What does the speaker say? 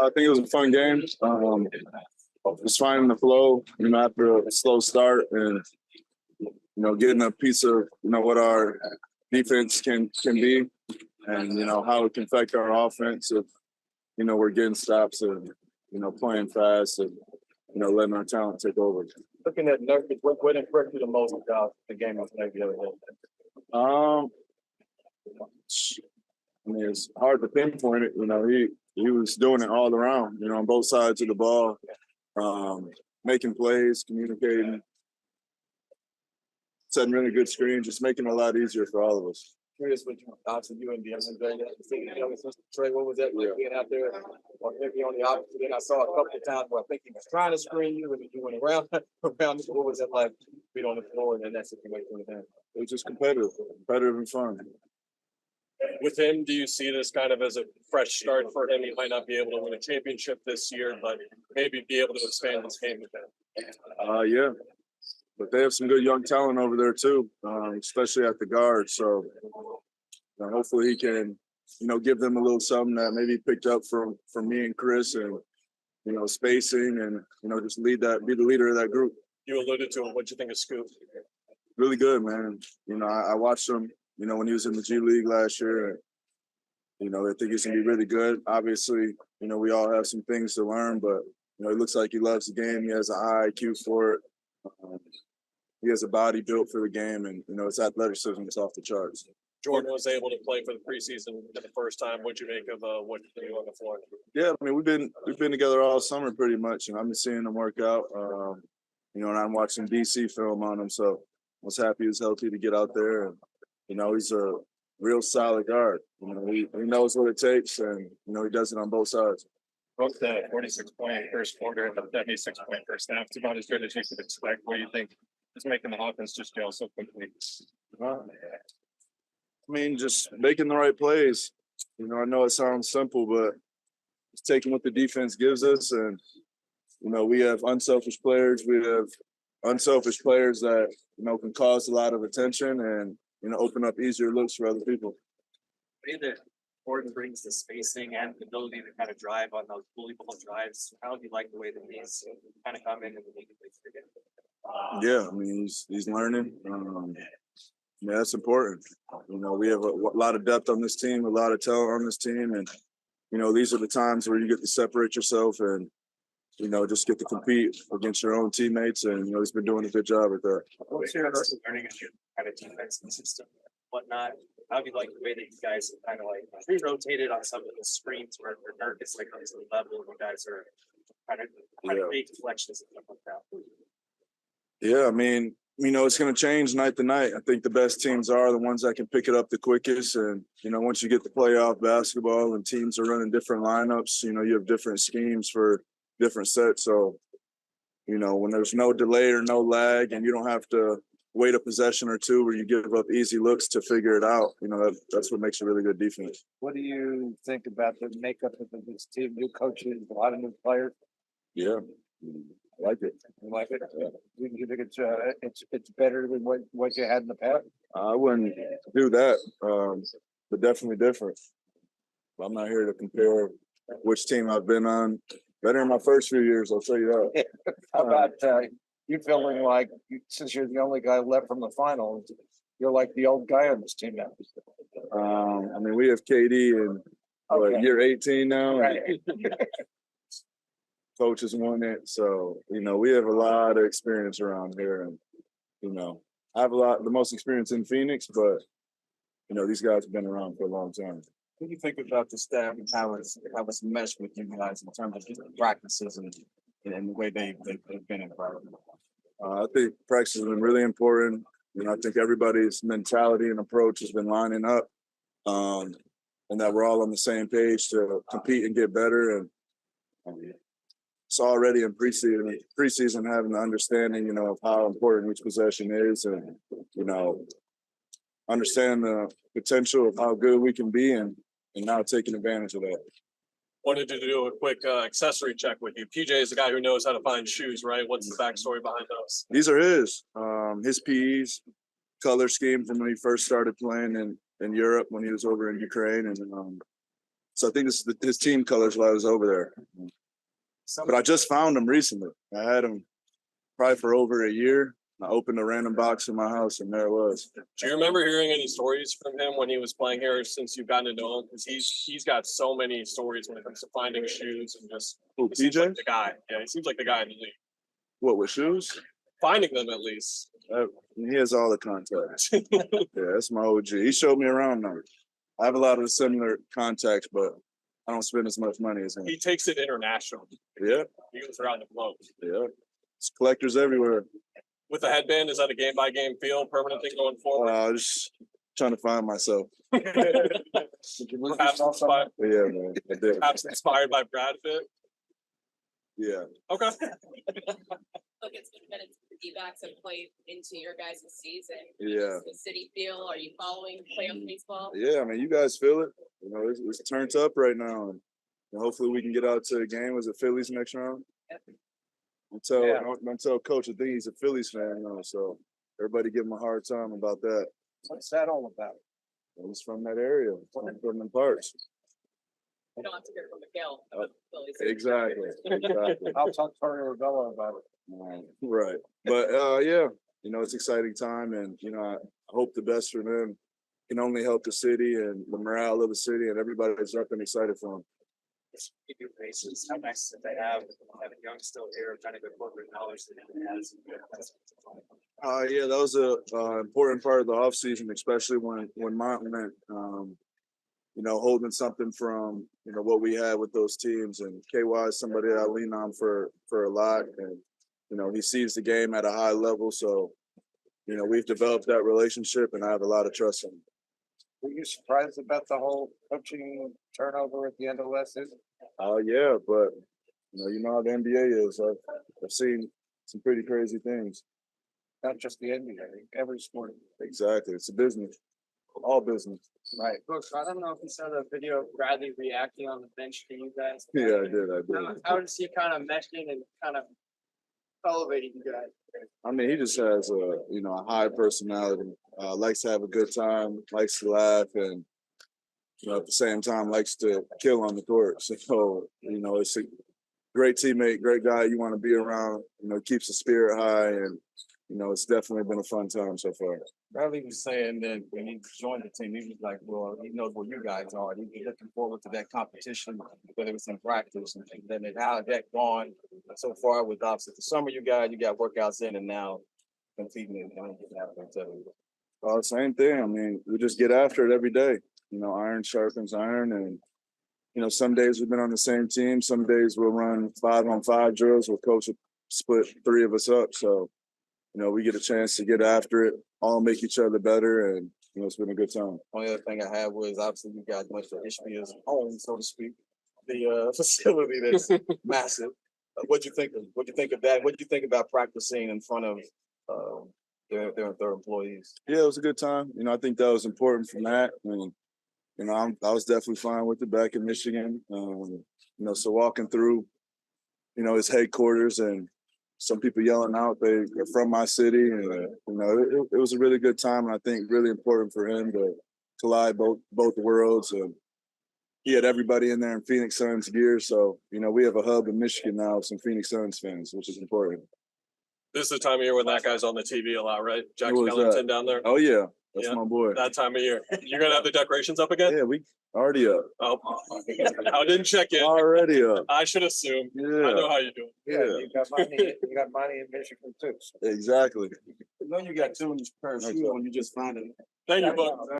I think it was a fun game. Just finding the flow, after a slow start and, getting a piece of, what our defense can be and, how it can affect our offense if, we're getting stops and, playing fast and, letting our talent take over. Looking at Nurkic, what impressed you the most about the game of the other day? It's hard to pinpoint it. He was doing it all around, on both sides of the ball, making plays, communicating, setting really good screens, just making it a lot easier for all of us. Curious what your thoughts of you and Devin Trey, what was that like being out there or maybe on the opposite end? I saw a couple of times where I think he was trying to screen you and you went around. What was it like being on the floor and in that situation with him? It was just competitive and fun. With him, do you see this kind of as a fresh start for him? He might not be able to win a championship this year, but maybe be able to expand his game with him. Yeah. But they have some good young talent over there too, especially at the guard. So hopefully he can, give them a little something that maybe he picked up from me and Chris and, spacing and, just be the leader of that group. You alluded to him. What'd you think of Scoop? Really good, man. I watched him, when he was in the G League last year. And, I think he's going to be really good. Obviously, we all have some things to learn, but, it looks like he loves the game. He has an high IQ for it. He has a body built for the game, and his athleticism is off the charts. Jordan was able to play for the preseason for the first time. What'd you make of what you do on the floor? Yeah, I mean we've been together all summer pretty much, and I've been seeing him work out. And I'm watching DC film on him, so I was happy he was healthy to get out there. And he's a real solid guard. He knows what it takes, and he does it on both sides. Both the 46-point first quarter and the 76-point first half. It's about as good as you could expect. What do you think is making the offense just gel so quickly? Just making the right plays. I know it sounds simple, but it's taking what the defense gives us. And, we have unselfish players. We have unselfish players that, can cause a lot of attention and, open up easier looks for other people. Gordon brings the spacing and the ability to kind of drive on those bully ball drives. How do you like the way that he's kind of come in and the league? Yeah, he's learning. That's important. We have a lot of depth on this team, a lot of talent on this team, and these are the times where you get to separate yourself and just get to compete against your own teammates. And he's been doing a good job at that. What's your learning as your kind of defense and system, whatnot? How do you like the way that you guys kind of like re-rotated on some of the screens where Nurk is like on the level and you guys are kind of make deflections and stuff like that? Yeah, it's going to change night to night. I think the best teams are the ones that can pick it up the quickest. And, once you get to playoff basketball and teams are running different lineups, you have different schemes for different sets. So, when there's no delay or no lag and you don't have to wait a possession or two where you give up easy looks to figure it out, that's what makes a really good defense. What do you think about the makeup of this team? New coaches, a lot of new players. Yeah, I like it. You like it? Yeah. Do you think it's better than what you had in the past? I wouldn't do that, but definitely different. I'm not here to compare which team I've been on. Better in my first few years, I'll tell you that. How about you feeling like, since you're the only guy left from the finals, you're like the old guy on this team now? We have KD in year 18 now. Right. Coach has won it. So, we have a lot of experience around here. And, I have the most experience in Phoenix, but, these guys have been around for a long time. What do you think about the staff and how it's meshed with you guys in terms of just practices and the way they've been involved? I think practice has been really important. I think everybody's mentality and approach has been lining up, and that we're all on the same page to compete and get better. And it's already in preseason having the understanding, of how important each possession is, and understand the potential of how good we can be, and now taking advantage of that. Wanted to do a quick accessory check with you. PJ is the guy who knows how to find shoes, right? What's the backstory behind those? These are his PEs, color scheme from when he first started playing in Europe when he was over in Ukraine. And So I think this is his team colors while I was over there. But I just found him recently. I had him probably for over a year. I opened a random box in my house, and there it was. Do you remember hearing any stories from him when he was playing here since you've gotten to know him? Because he's got so many stories when it comes to finding shoes and just Who, he seems PJ? like the guy. Yeah, he seems like the guy in the league. What, with shoes? Finding them at least. He has all the contacts. Yeah, that's my OG. He showed me around now. I have a lot of the similar contacts, but I don't spend as much money as him. He takes it international. Yeah, He goes around the globe. yeah. It's collectors everywhere. With the headband, is that a game by game feel, permanent thing going forward? Just trying to find myself. Perhaps inspired, Yeah, man. I did. perhaps inspired by Brad Pitt. Yeah. Okay. Look, it's been minutes you guys have played into your guys' season. Yeah. The city feel, are you following playoff baseball? Yeah, I mean, you guys feel it. You know, it's turned up right now. And hopefully we can get out to a game. Was it Phillies next round? Don't tell Coach, I think he's a Phillies fan, so everybody give him a hard time about that. What's that all about? He's from that area, from them parts. You don't have to hear from Miguel. Exactly. Exactly. I'll talk to Tony Ravella about it. Right. But yeah, it's exciting time, and I hope the best for them. Can only help the city and the morale of the city, and everybody that's up and excited for them. Keep faces. How nice that they have Devin Young still here, trying to get corporate knowledge that he has. Yeah, that was a important part of the offseason, especially when Mont went. Holding something from what we had with those teams, and KY is somebody that I lean on for a lot, and he sees the game at a high level, so we've developed that relationship, and I have a lot of trust in him. Were you surprised about the whole coaching turnover at the end of last season? Yeah, but how the NBA is. I've seen some pretty crazy things. Not just the NBA, every sport. Exactly, it's a business, all business. Right. Look, I don't know if you saw the video of Bradley reacting on the bench to you guys. Yeah, I did. How does he kind of meshing and kind of elevating you guys? I mean, he just has a high personality. Likes to have a good time, likes to laugh, and at the same time likes to kill on the court. So it's a great teammate, great guy you want to be around. Keeps the spirit high, and it's definitely been a fun time so far. Bradley was saying that when he joined the team, he was like, well, he knows where you guys are. He's looking forward to that competition, whether it's in practice and then how that gone so far with obviously the summer you got workouts in and now competing and Same thing. I mean, we just get after it every day. Iron sharpens iron, and some days we've been on the same team. Some days we'll run 5-on-5 drills. We'll coach split 3 of us up. So, we get a chance to get after it, all make each other better, and it's been a good time. Only other thing I had was obviously you guys went to HB's home, so to speak, the facility that's massive. What'd you think of that? What'd you think about practicing in front of their employees? Yeah, it was a good time. I think that was important for Matt. And, I was definitely fine with it back in Michigan. So walking through, his headquarters and some people yelling out they're from my city, and it was a really good time, and I think really important for him to collide both worlds. And he had everybody in there in Phoenix Suns gear, so we have a hub in Michigan now with some Phoenix Suns fans, which is important. This is the time of year when that guy's on the TV a lot, right? Jack Who was Skellington that? down there. Oh yeah, that's Yeah. my boy. That time of year. You're gonna have the decorations up again? Yeah, we already up. Oh, I didn't check in. Already up. I should assume. I Yeah, know how you do it. yeah, You got money in Michigan too. exactly. You know you got 2 in this pair of shoes when you just find it. Thank you, bud.